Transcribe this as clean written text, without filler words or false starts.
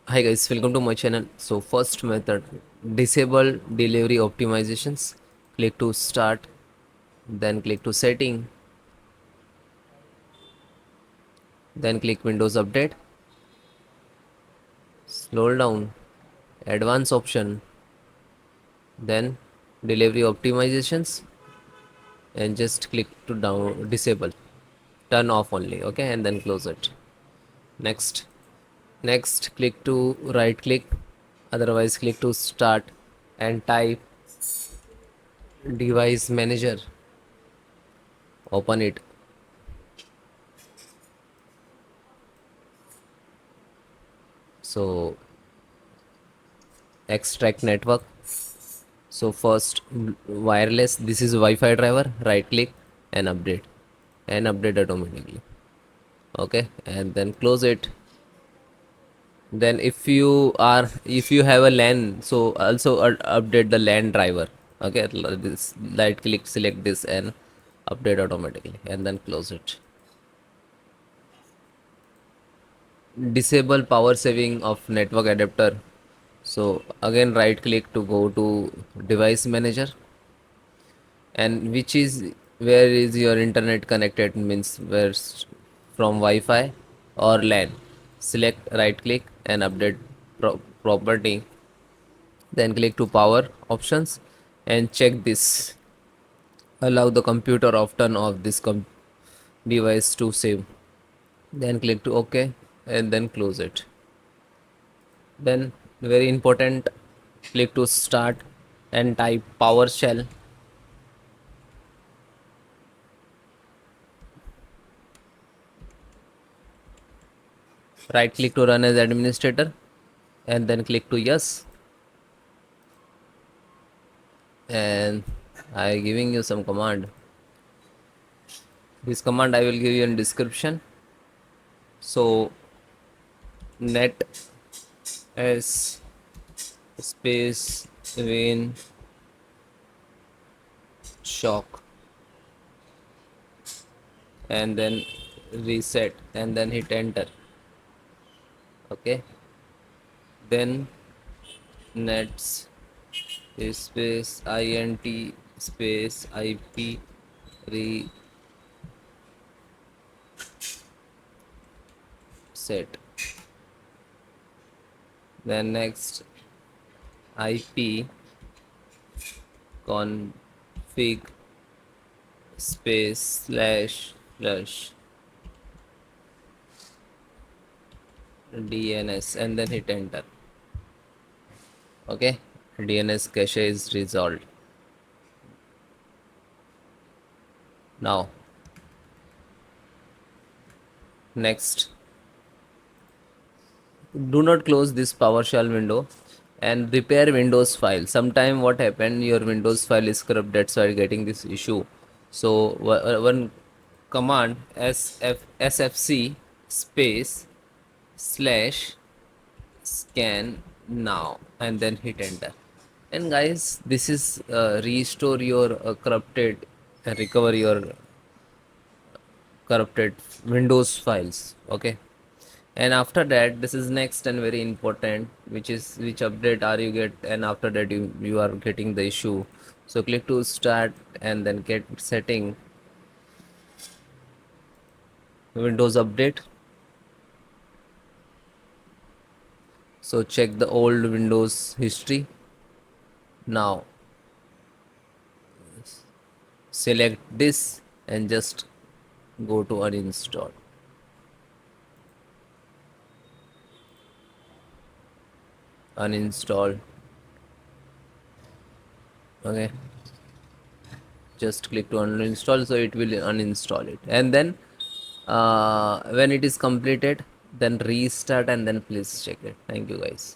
Hi guys, welcome to my channel. So first method, disable delivery optimizations. Click to start, then click to setting, then click Windows Update. Scroll down, advanced option, then delivery optimizations, and just click to down disable, turn off only. Okay, and then close it. Next, next click to right click, otherwise click to start and type device manager. Open it. So extract network. So first wireless, this is Wi-Fi driver, right click and update automatically. Okay, and then close it. Then if you have a LAN, so also update the LAN driver. Okay, this right click, select this and update automatically, and then close it. Disable power saving of network adapter. So again right click to go to device manager, and which is where is your internet connected, means from Wi-Fi or LAN. Select right click and update property, then click to power options and check this, allow the computer often of this device to save, then click to OK and then close it. Then very important, click to start and type PowerShell. Right click to run as administrator and then click to yes. And I giving you some command. This command I will give you in description. So net s space win shock and then reset and then hit enter. Okay, then nets space int space ip reset, then next ip config space slash flush dns and then hit enter. Okay, dns cache is resolved. Now next, do not close this PowerShell window and repair Windows file. Sometime what happened, your Windows file is corrupt, that's why getting this issue. So one command sfc space slash scan now and then hit enter. And guys, this is restore your corrupted recover your corrupted Windows files. Okay, and after that, this is next and very important, which is which update are you get, and after that you are getting the issue. So click to start and then get setting Windows update. So check the old Windows history. Now select this and just go to uninstall. Uninstall. Okay, just click to uninstall, so it will uninstall it, and then when it is completed, then restart and then please check it. Thank you guys.